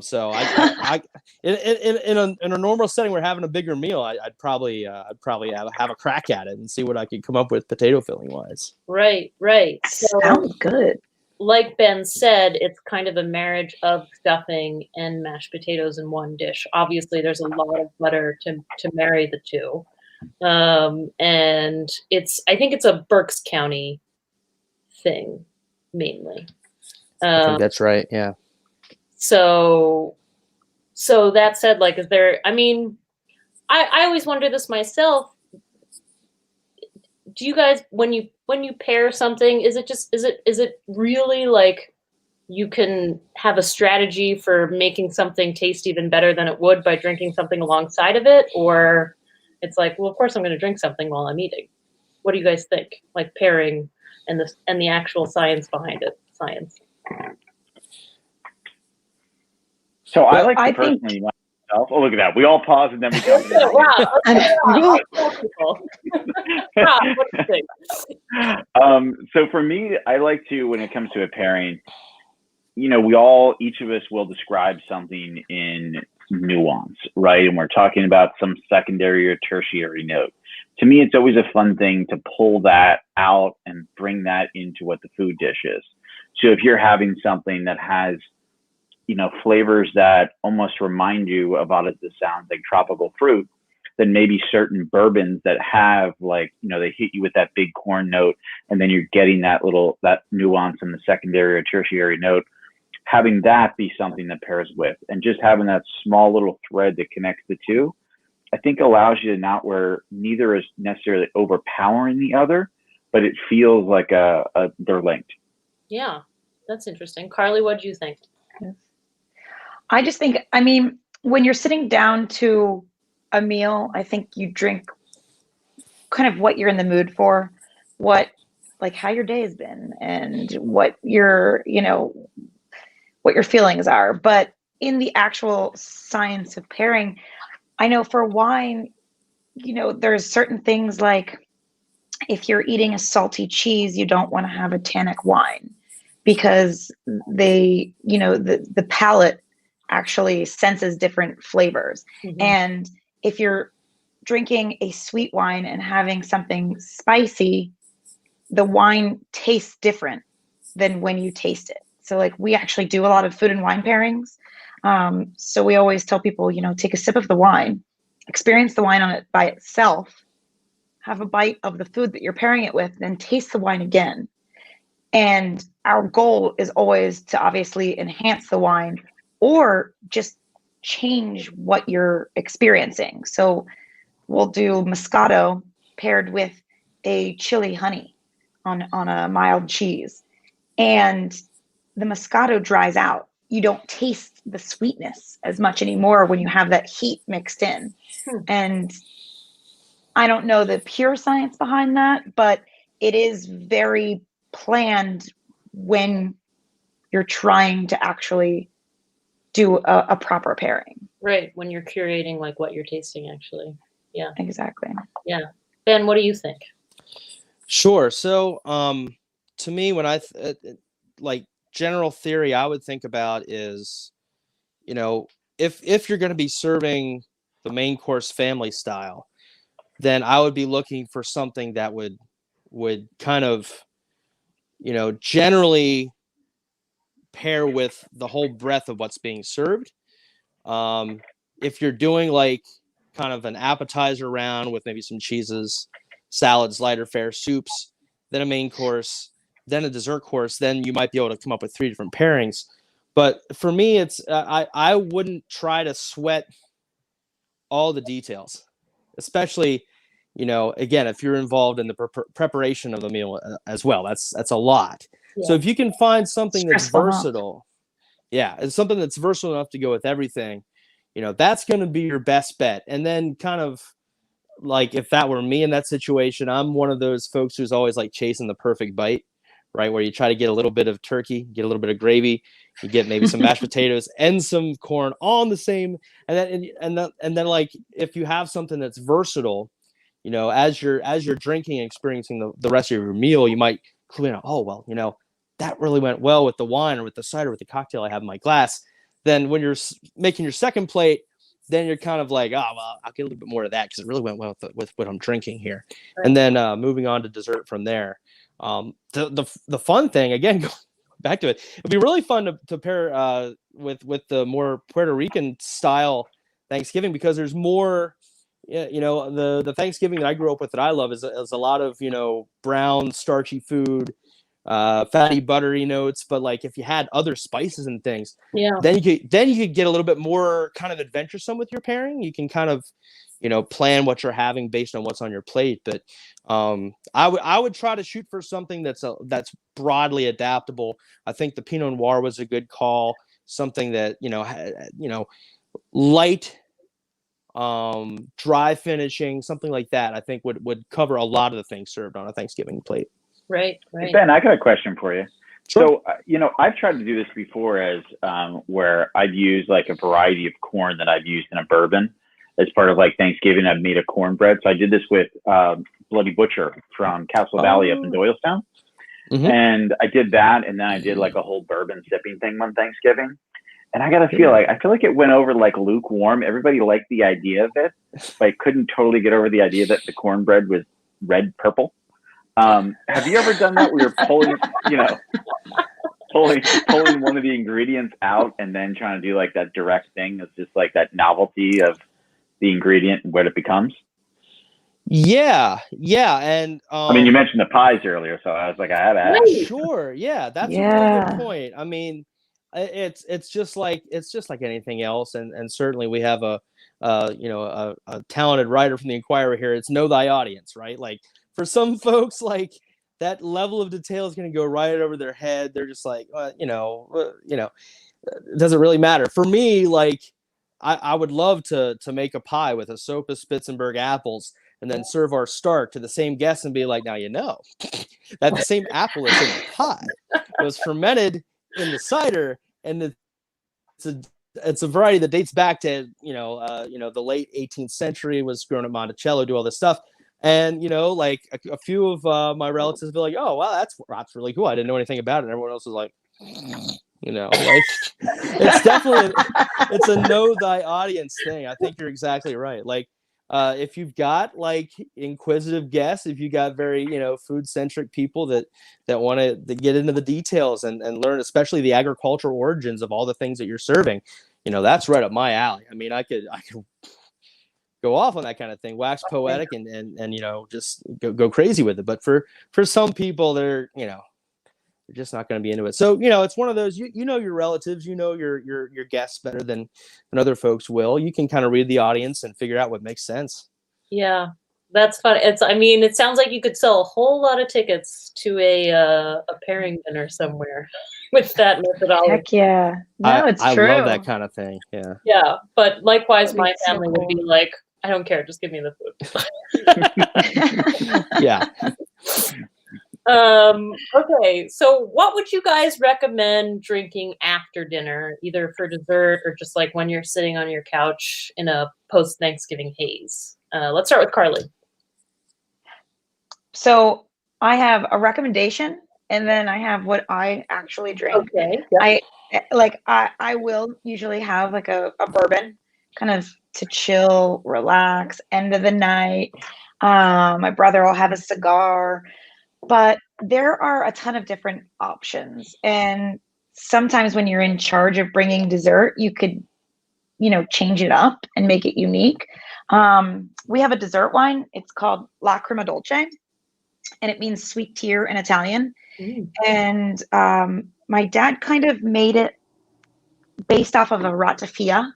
So I in a normal setting, we're having a bigger meal, I'd probably have a crack at it and see what I could come up with potato filling wise. Right. So, Sounds good. like Ben said, it's kind of a marriage of stuffing and mashed potatoes in one dish. Obviously, there's a lot of butter to marry the two. And I think it's a Berks County thing, mainly. I think that's right. Yeah. So that said, like, is there, I mean, I always wonder this myself. Do you guys, when you pair something, is it really like you can have a strategy for making something taste even better than it would by drinking something alongside of it? Or it's like, well, of course I'm going to drink something while I'm eating. What do you guys think? Like pairing and the actual science behind it. Science. So I like to personally myself. Oh, look at that. We all pause and then we go. Wow. Rob, what do you think? So for me, I like to, when it comes to a pairing, each of us will describe something in nuance, right? And we're talking about some secondary or tertiary note. To me, it's always a fun thing to pull that out and bring that into what the food dish is. So if you're having something that has, flavors that almost remind you of what it sounds like tropical fruit, then maybe certain bourbons that have they hit you with that big corn note, and then you're getting that nuance in the secondary or tertiary note, having that be something that pairs with, and just having that small little thread that connects the two, I think allows you to not where neither is necessarily overpowering the other, but it feels like they're linked. Yeah, that's interesting. Carley, what do you think? I just think, when you're sitting down to a meal, I think you drink kind of what you're in the mood for, how your day has been, and what your feelings are. But in the actual science of pairing, I know for wine, there's certain things like if you're eating a salty cheese, you don't want to have a tannic wine because the palate actually senses different flavors. Mm-hmm. And if you're drinking a sweet wine and having something spicy, the wine tastes different than when you taste it. So we actually do a lot of food and wine pairings. So we always tell people, take a sip of the wine, experience the wine on it by itself, have a bite of the food that you're pairing it with, then taste the wine again. And our goal is always to obviously enhance the wine or just change what you're experiencing. So we'll do Moscato paired with a chili honey on a mild cheese. And the Moscato dries out. You don't taste the sweetness as much anymore when you have that heat mixed in. And I don't know the pure science behind that, but it is very planned when you're trying to actually do a proper pairing. Right, when you're curating what you're tasting, actually. Yeah. Exactly. Yeah. Ben, what do you think? Sure. So, to me, when I general theory, I would think about is, if you're going to be serving the main course family style, then I would be looking for something that would kind of, generally pair with the whole breadth of what's being served. If you're doing kind of an appetizer round with maybe some cheeses, salads, lighter fare, soups, then a main course, then a dessert course, then you might be able to come up with 3 different pairings. But for me, it's I wouldn't try to sweat all the details, especially again, if you're involved in the preparation of the meal as well, that's a lot. Yeah. So if you can find something that's Stressful enough. versatile, it's something that's versatile enough to go with everything, that's going to be your best bet. And then kind of like, if that were me in that situation, I'm one of those folks who's always like chasing the perfect bite, right? Where you try to get a little bit of turkey, get a little bit of gravy, you get maybe some mashed potatoes and some corn all in the same. And then like, if you have something that's versatile, as you're drinking and experiencing the rest of your meal, you might clean out, oh, well, that really went well with the wine or with the cider, with the cocktail I have in my glass. Then when you're making your second plate, then you're kind of like, oh, well, I'll get a little bit more of that because it really went well with what I'm drinking here. Right. And then moving on to dessert from there. The fun thing, again, going back to it, it'd be really fun to pair with the more Puerto Rican style Thanksgiving, because there's more, the Thanksgiving that I grew up with that I love is a lot of, brown, starchy food, fatty, buttery notes. But like, if you had other spices and things, then you could get a little bit more kind of adventuresome with your pairing. You can kind of, plan what you're having based on what's on your plate. But I would try to shoot for something that's broadly adaptable. I think the Pinot Noir was a good call. Something that light, dry finishing, something like that, I think would cover a lot of the things served on a Thanksgiving plate. Right. Hey, Ben, I got a question for you. Sure. So, I've tried to do this before as where I've used like a variety of corn that I've used in a bourbon as part of like Thanksgiving. I've made a cornbread. So I did this with Bloody Butcher from Cassell Valley up in Doylestown. Mm-hmm. And I did that. And then I did like a whole bourbon sipping thing one Thanksgiving. And I got to feel like it went over like lukewarm. Everybody liked the idea of it, but I couldn't totally get over the idea that the cornbread was red purple. Have you ever done that where you're pulling one of the ingredients out and then trying to do like that direct thing? It's just like that novelty of the ingredient and what it becomes. Yeah. And I mean, you mentioned the pies earlier, so I was like, I have had it. Sure. Yeah, that's a really good point. I mean, it's just like anything else, and certainly we have a talented writer from the Inquirer here. It's know thy audience, right? Like, for some folks, like, that level of detail is going to go right over their head. They're just like, it doesn't really matter. For me, like, I would love to make a pie with a soap of Spitzenberg apples and then serve our start to the same guests and be like, now that the same apple is in the pie was fermented in the cider, and it's a variety that dates back to the late 18th century. Was grown at Monticello, do all this stuff. And, like a few of my relatives will be like, oh, wow, that's really cool. I didn't know anything about it. And everyone else is like, like, it's definitely, it's a know thy audience thing. I think you're exactly right. Like, if you've got like inquisitive guests, if you got very, food centric people that want to get into the details and learn, especially the agricultural origins of all the things that you're serving, that's right up my alley. I mean, I could go off on that kind of thing, wax poetic and just go crazy with it. But for some people, they're just not going to be into it. So, it's one of those, your relatives, your guests better than other folks will. You can kind of read the audience and figure out what makes sense. Yeah, that's fun. It sounds like you could sell a whole lot of tickets to a pairing dinner somewhere with that methodology. Heck yeah. No, it's true. I love that kind of thing. Yeah. Yeah. But likewise, my family would be like, I don't care. Just give me the food. Yeah. Okay. So what would you guys recommend drinking after dinner, either for dessert or just like when you're sitting on your couch in a post-Thanksgiving haze? Let's start with Carley. So I have a recommendation and then I have what I actually drink. Okay. Yep. I will usually have like a bourbon kind of to chill, relax, end of the night. My brother will have a cigar, but there are a ton of different options. And sometimes when you're in charge of bringing dessert, you could, change it up and make it unique. We have a dessert wine. It's called Lacrima Dolce, and it means sweet tear in Italian. Mm. And my dad kind of made it based off of a ratafia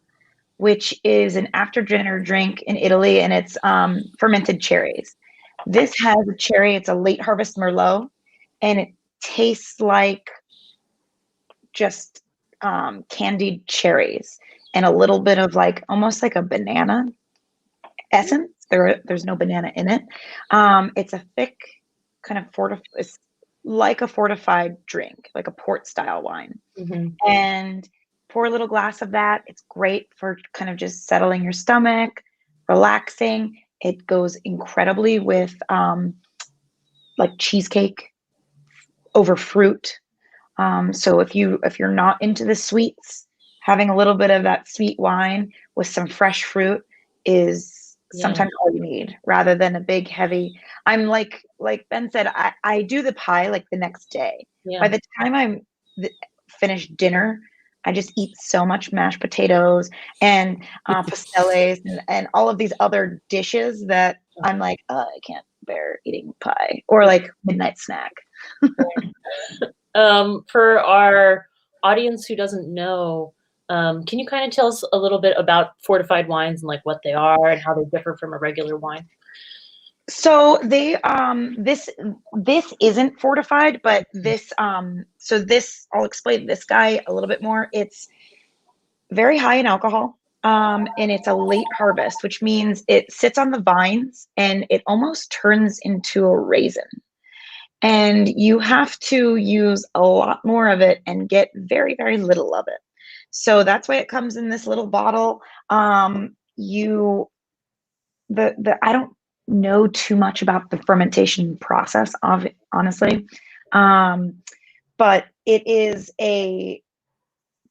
which is an after dinner drink in Italy, and it's fermented cherries. This has a cherry. It's a late harvest Merlot, and it tastes like just candied cherries and a little bit of like almost like a banana essence. There's no banana in it. It's a thick kind of it's like a fortified drink, like a port style wine. And pour a little glass of that. It's great for kind of just settling your stomach, relaxing. It goes incredibly with like cheesecake over fruit. So if you're not into the sweets, having a little bit of that sweet wine with some fresh fruit is sometimes all you need, rather than a big heavy. I'm like Ben said, I do the pie like the next day. By the time I'm finished dinner, I just eat so much mashed potatoes and pasteles and all of these other dishes that I'm like, oh, I can't bear eating pie or like midnight snack. For our audience who doesn't know, can you kind of tell us a little bit about fortified wines and like what they are and how they differ from a regular wine? So they this isn't fortified, but this so this, I'll explain this guy a little bit more. It's very high in alcohol, and it's a late harvest, which means it sits on the vines and it almost turns into a raisin. And you have to use a lot more of it and get very, very little of it. So that's why it comes in this little bottle. I don't know too much about the fermentation process of it, honestly. But it is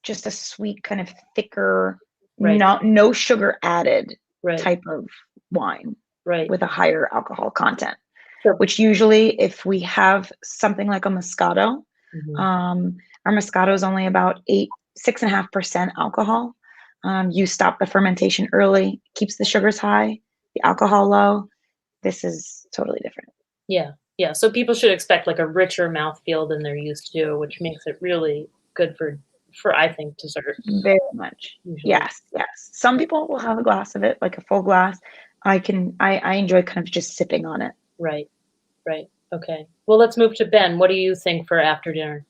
just a sweet kind of thicker, no sugar added type of wine with a higher alcohol content. Which usually, if we have something like a Moscato, our Moscato is only about 6.5% alcohol. You stop the fermentation early, keeps the sugars high, the alcohol low. This is totally different. Yeah. So people should expect like a richer mouthfeel than they're used to, which makes it really good for I think dessert. Very much. Usually. Yes. Some people will have a glass of it, like a full glass. I enjoy kind of just sipping on it. Right. Okay. Well, let's move to Ben. What do you think for after dinner?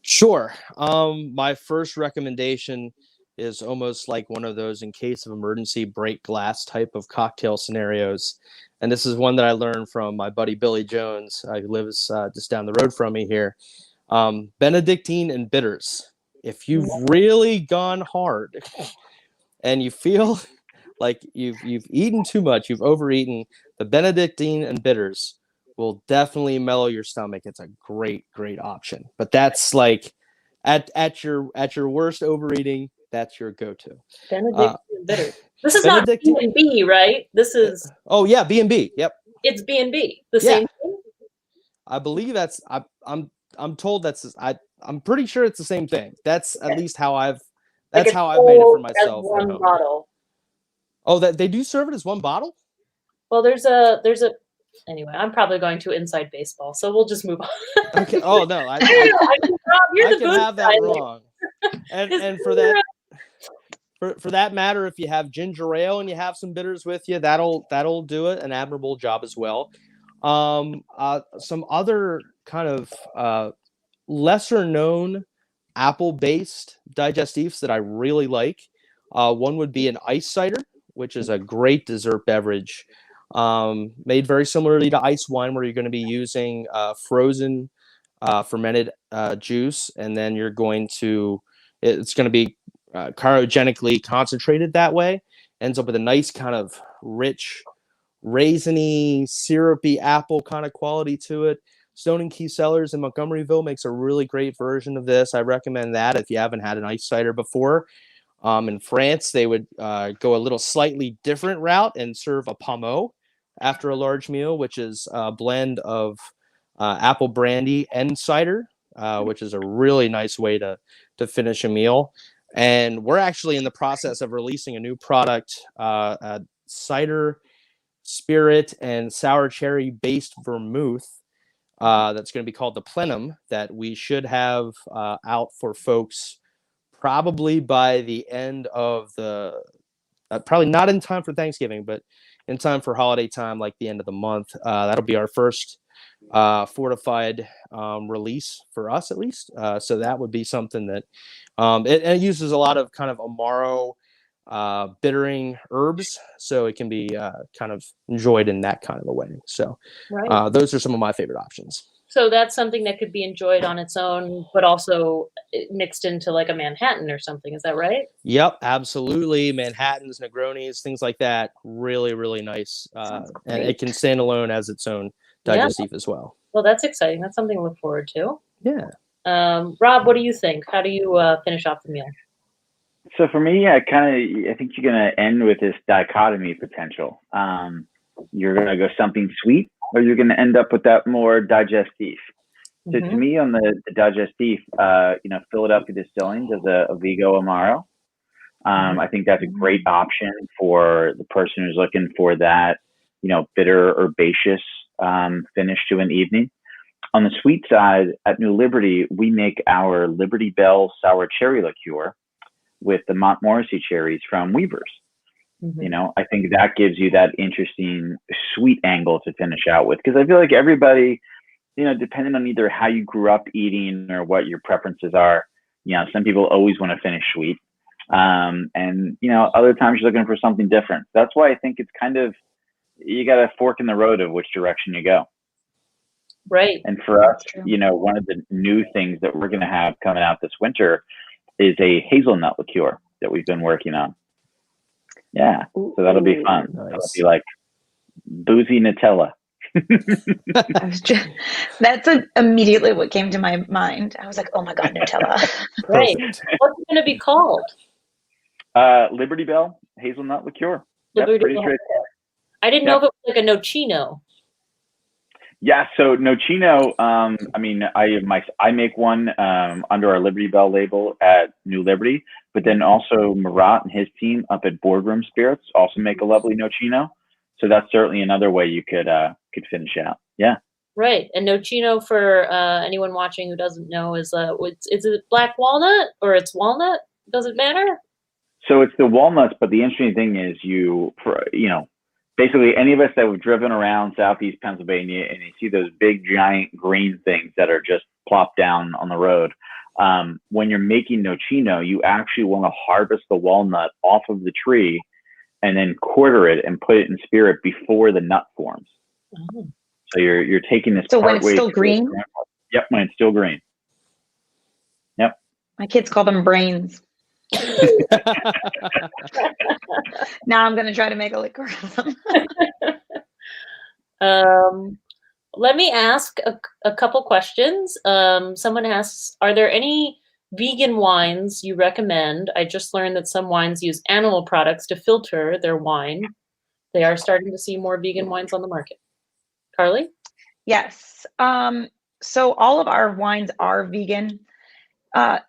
Sure. My first recommendation is almost like one of those in case of emergency break glass type of cocktail scenarios. And this is one that I learned from my buddy Billy Jones, who lives just down the road from me here. Benedictine and Bitters. If you've really gone hard and you feel like you've eaten too much, you've overeaten, the Benedictine and Bitters will definitely mellow your stomach. It's a great option. But that's like at your worst overeating, that's your go-to. Benedictine and Bitters. This is not B&B, right? This is B&B. Yep. It's B&B. The same thing? I believe that's I'm told I'm pretty sure it's the same thing. That's at least how I've made it for myself. One bottle. Oh, that they do serve it as one bottle? Well, anyway, I'm probably going to inside baseball, so we'll just move on. Okay. Oh no, I can have that wrong. And for that, for that matter, if you have ginger ale and you have some bitters with you, that'll do it. An admirable job as well. Some other kind of lesser known apple-based digestifs that I really like. One would be an ice cider, which is a great dessert beverage. Made very similarly to ice wine, where you're going to be using frozen fermented juice, and then it's going to be cryogenically concentrated that way. Ends up with a nice kind of rich, raisiny, syrupy apple kind of quality to it. Stone and Key Cellars in Montgomeryville makes a really great version of this. I recommend that if you haven't had an ice cider before. In France, they would go a little slightly different route and serve a pommeau after a large meal, which is a blend of apple brandy and cider, which is a really nice way to finish a meal. And we're actually in the process of releasing a new product, a cider, spirit, and sour cherry based vermouth that's going to be called the Plenum, that we should have out for folks probably by the end of the, probably not in time for Thanksgiving, but in time for holiday time, like the end of the month. That'll be our first fortified release for us, at least. So that would be something that it uses a lot of kind of Amaro bittering herbs, so it can be kind of enjoyed in that kind of a way. So those are some of my favorite options. So that's something that could be enjoyed on its own, but also mixed into like a Manhattan or something. Is that right? Yep, absolutely. Manhattans, Negronis, things like that. Really, really nice. And it can stand alone as its own digestive as well. Well, that's exciting. That's something to look forward to. Yeah. Rob, what do you think? How do you finish off the meal? So for me, I think you're going to end with this dichotomy potential. You're going to go something sweet, or you're going to end up with that more digestif. So to me, on the digestif, Philadelphia Distilling does a Vigo Amaro. I think that's a great option for the person who's looking for that, bitter, herbaceous finish to an evening. On the sweet side, at New Liberty, we make our Liberty Bell sour cherry liqueur with the Montmorency cherries from Weaver's. I think that gives you that interesting sweet angle to finish out with, because I feel like everybody, depending on either how you grew up eating or what your preferences are, some people always want to finish sweet. And other times you're looking for something different. That's why I think it's kind of, you got a fork in the road of which direction you go. Right. And for us, one of the new things that we're going to have coming out this winter is a hazelnut liqueur that we've been working on. Yeah. So that'll be fun. Nice. That'll be like boozy Nutella. That's immediately what came to my mind. I was like, oh my God, Nutella. Right. What's it going to be called? Liberty Bell hazelnut liqueur. Liberty pretty Bell. straightforward. I didn't know if it was like a nocino. Yeah, so nocino, I make one under our Liberty Bell label at New Liberty, but then also Marat and his team up at Boardroom Spirits also make a lovely nocino. So that's certainly another way you could finish out. Yeah. Right. And nocino, for anyone watching who doesn't know, is it black walnut or it's walnut? Does it matter? So it's the walnuts, but the interesting thing is basically any of us that have driven around Southeast Pennsylvania and you see those big giant green things that are just plopped down on the road, when you're making nocino, you actually want to harvest the walnut off of the tree and then quarter it and put it in spirit before the nut forms. Oh. So you're taking this. So when it's still green? Yep, when it's still green. Yep. My kids call them brains. Now I'm going to try to make a liqueur of them. Let me ask a couple questions. Someone asks, are there any vegan wines you recommend? I just learned that some wines use animal products to filter their wine. They are starting to see more vegan wines on the market. Carley? Yes. So all of our wines are vegan.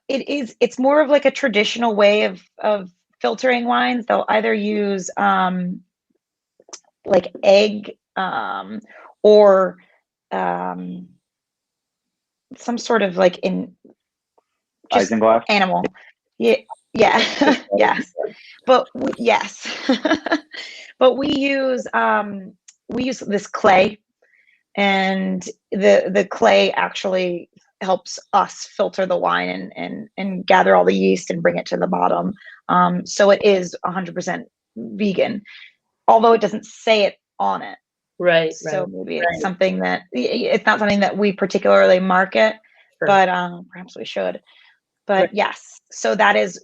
It's more of like a traditional way of filtering wines. They'll either use like egg or some sort of like just isinglass animal. Yeah. Yes. But yes. But we use this clay, and the clay actually helps us filter the wine and gather all the yeast and bring it to the bottom. So it is 100% vegan, although it doesn't say it on it. Right. So maybe it's something that it's not something that we particularly market, but perhaps we should. But yes, so that is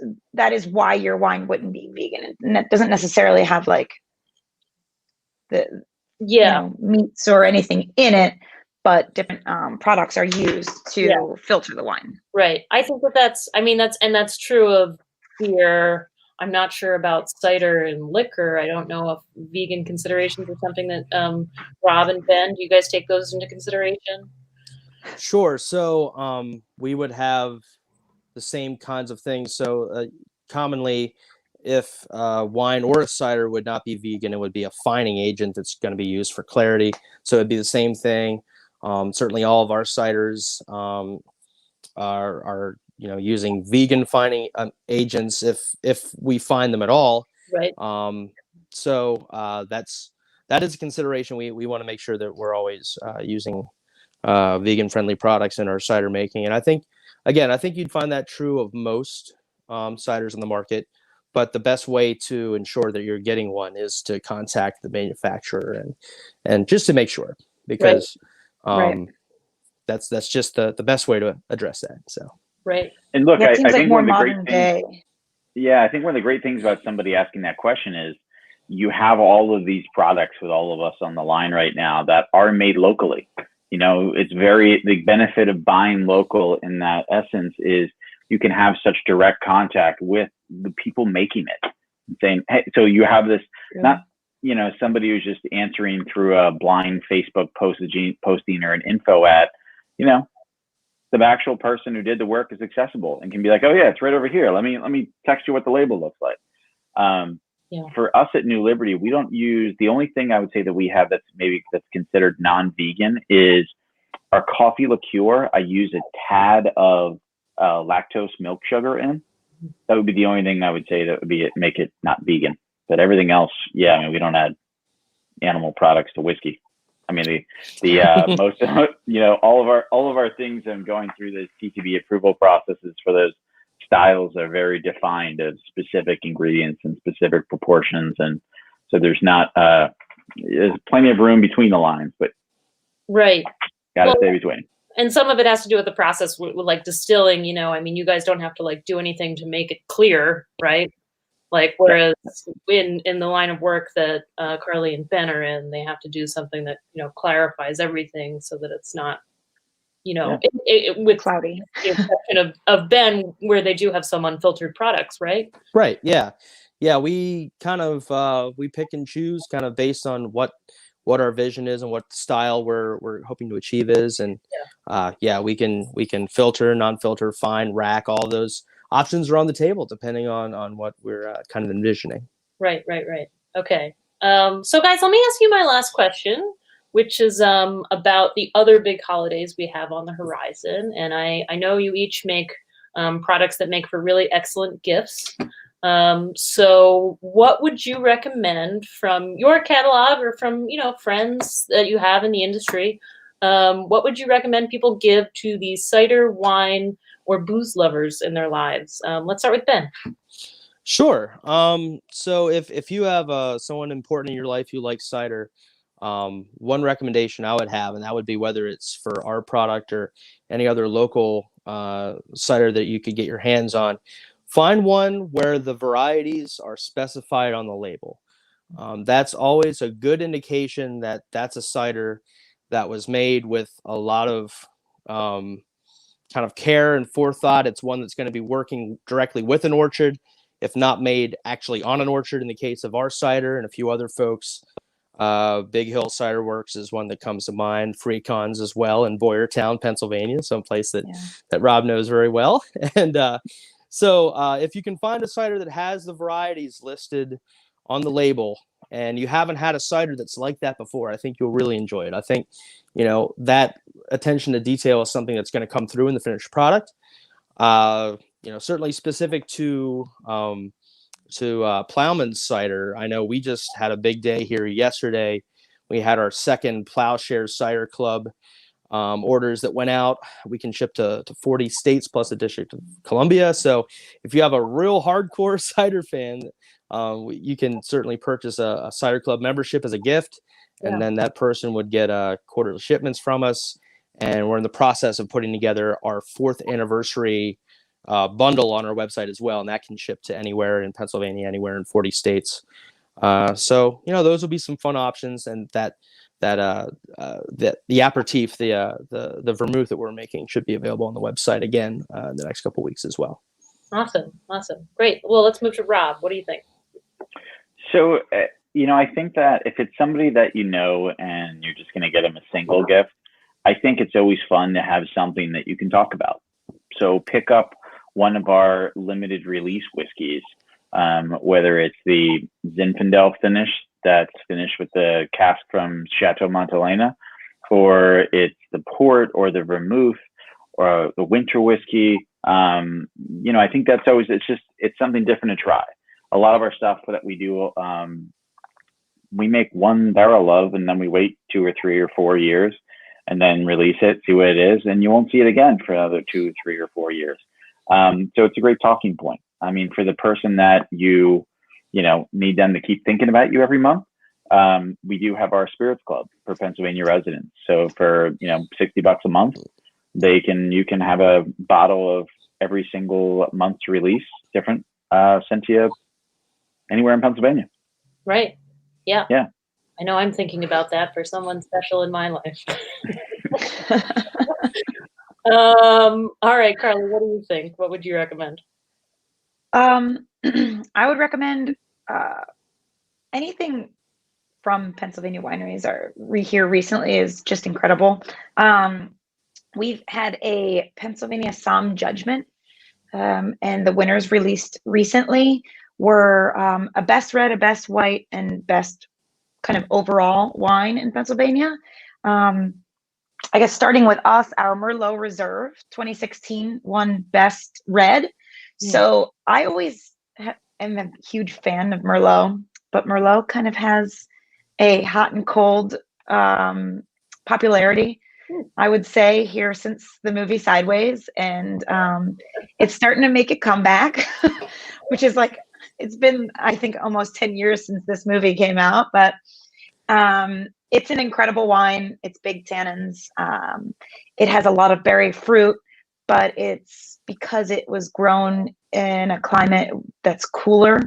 why your wine wouldn't be vegan, and it doesn't necessarily have like the meats or anything in it, but different products are used to filter the wine. Right. I think that's true of beer. I'm not sure about cider and liquor. I don't know if vegan considerations are something that Rob and Ben, do you guys take those into consideration? Sure. So we would have the same kinds of things. So commonly, if wine or a cider would not be vegan, it would be a fining agent that's going to be used for clarity. So it'd be the same thing. Certainly all of our ciders are using vegan finding agents if we find them at all. Right. So that is a consideration. We want to make sure that we're always using vegan friendly products in our cider making. And I think you'd find that true of most ciders in the market. But the best way to ensure that you're getting one is to contact the manufacturer and just to make sure, because that's just the best way to address that. So right. And look, That I seems think like more one of the great modern things. day. Yeah, I think one of the great things about somebody asking that question is you have all of these products with all of us on the line right now that are made locally. It's the benefit of buying local in that essence is you can have such direct contact with the people making it. Saying, hey, so you have this, not, somebody who's just answering through a blind Facebook posting or an info ad, the actual person who did the work is accessible and can be like, oh yeah, it's right over here. Let me text you what the label looks like. For us at New Liberty, we don't use, the only thing I would say that we have that's considered non-vegan is our coffee liqueur. I use a tad of lactose milk sugar in. That would be the only thing I would say that would be make it not vegan. But everything else, we don't add animal products to whiskey. I mean, the most, all of our things and going through the TTB approval processes for those styles are very defined of specific ingredients and specific proportions, and so there's plenty of room between the lines, but got to stay between. And some of it has to do with the process, with like distilling. You guys don't have to do anything to make it clear, right? Whereas in the line of work that Carley and Ben are in, they have to do something that clarifies everything so that it's not with Cloudy. the exception of Ben, where they do have some unfiltered products, right? Right. Yeah. We kind of we pick and choose kind of based on what our vision is and what style we're hoping to achieve is, and we can filter, non-filter, fine, rack, all those options are on the table depending on what we're kind of envisioning. Right. Okay. So guys, let me ask you my last question, which is about the other big holidays we have on the horizon. And I know you each make products that make for really excellent gifts. So what would you recommend from your catalog or from, friends that you have in the industry? What would you recommend people give to these cider, wine, or booze lovers in their lives? Let's start with Ben. Sure. So if you have someone important in your life who likes cider, one recommendation I would have, and that would be whether it's for our product or any other local cider that you could get your hands on, find one where the varieties are specified on the label. That's always a good indication that that's a cider that was made with a lot of kind of care and forethought. It's one that's going to be working directly with an orchard, if not made actually on an orchard in the case of our cider and a few other folks. Big Hill Cider Works is one that comes to mind. Rican's as well in Boyertown, Pennsylvania, someplace that Rob knows very well. And so if you can find a cider that has the varieties listed on the label and you haven't had a cider that's like that before, I think you'll really enjoy it. I think, that attention to detail is something that's going to come through in the finished product. Certainly specific to Ploughman Cider. I know we just had a big day here yesterday. We had our second Plowshare Cider Club orders that went out. We can ship to 40 states plus the District of Columbia. So if you have a real hardcore cider fan, you can certainly purchase a Cider Club membership as a gift. And then that person would get quarterly shipments from us. And we're in the process of putting together our 4th anniversary bundle on our website as well, and that can ship to anywhere in Pennsylvania, anywhere in 40 states. So those will be some fun options, and the aperitif, the vermouth that we're making should be available on the website again in the next couple of weeks as well. Awesome, great. Well, let's move to Rob. What do you think? So I think that if it's somebody that and you're just going to get them a single gift, I think it's always fun to have something that you can talk about. So pick up one of our limited release whiskeys, whether it's the Zinfandel finish that's finished with the cask from Chateau Montelena, or it's the port or the vermouth or the winter whiskey I think that's always, it's something different to try. A lot of our stuff that we do, we make one barrel of, and then we wait 2 or 3 or 4 years and then release it, see what it is, and you won't see it again for another 2, 3, or 4 years. So it's a great talking point. I mean, for the person that you need them to keep thinking about you every month, we do have our spirits club for Pennsylvania residents. So for $60 a month, you can have a bottle of every single month's release, different, sent to you anywhere in Pennsylvania. Right. Yeah. Yeah. I know I'm thinking about that for someone special in my life. All right, Carley, what do you think? What would you recommend? I would recommend anything from Pennsylvania wineries or here recently is just incredible. We've had a Pennsylvania Somm judgment, and the winners released recently were a best red, a best white, and best kind of overall wine in Pennsylvania. I guess starting with us, our Merlot Reserve 2016 won best red. So I always am a huge fan of Merlot, but Merlot kind of has a hot and cold popularity, I would say, here since the movie Sideways, and it's starting to make a comeback, which is like, it's been, I think, almost 10 years since this movie came out, but it's an incredible wine. It's big tannins. It has a lot of berry fruit, but it's because it was grown in a climate that's cooler.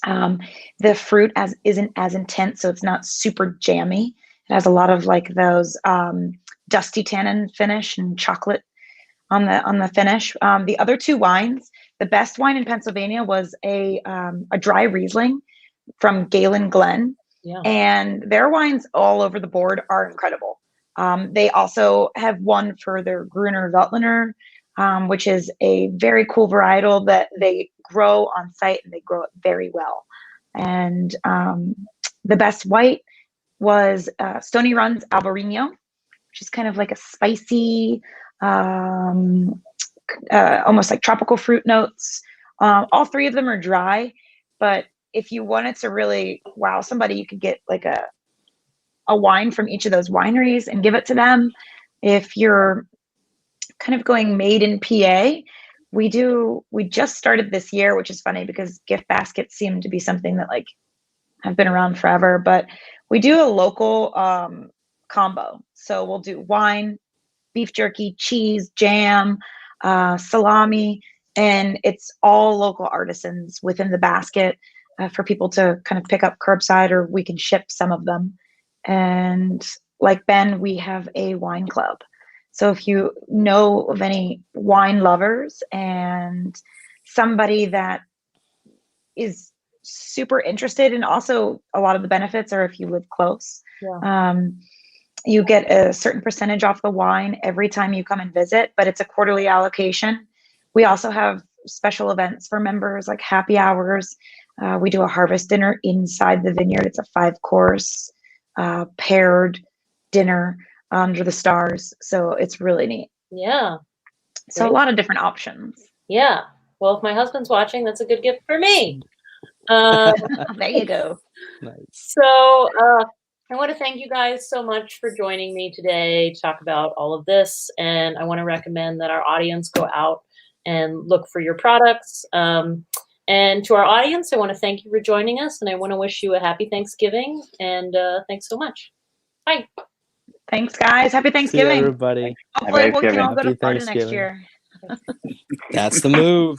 The fruit isn't as intense, so it's not super jammy. It has a lot of like those dusty tannin finish and chocolate on the finish. The other two wines, the best wine in Pennsylvania was a dry Riesling from Galen Glen. Yeah. And their wines all over the board are incredible. They also have one for their Gruner Veltliner, which is a very cool varietal that they grow on site, and they grow it very well. And the best white was Stony Run's Albarino, which is kind of like a spicy, almost like tropical fruit notes. All three of them are dry, but if you wanted to really wow somebody, you could get like a wine from each of those wineries and give it to them. If you're kind of going made in PA, we just started this year, which is funny because gift baskets seem to be something that like have been around forever, but we do a local combo. So we'll do wine, beef jerky, cheese, jam, salami, and it's all local artisans within the basket for people to kind of pick up curbside, or we can ship some of them. And like Ben, we have a wine club. So if you know of any wine lovers and somebody that is super interested, and also a lot of the benefits are if you live close, you get a certain percentage off the wine every time you come and visit, but it's a quarterly allocation. We also have special events for members, like happy hours. We do a harvest dinner inside the vineyard. It's a 5-course paired dinner under the stars. So it's really neat. Yeah. So a lot of different options. Yeah. Well, if my husband's watching, that's a good gift for me. There you go. Nice. So I want to thank you guys so much for joining me today to talk about all of this. And I want to recommend that our audience go out and look for your products. And to our audience, I want to thank you for joining us, and I want to wish you a happy Thanksgiving. And thanks so much. Bye. Thanks, guys. Happy Thanksgiving. See you, everybody. Hopefully we can all go to Happy Florida next Thanksgiving. year. That's the move.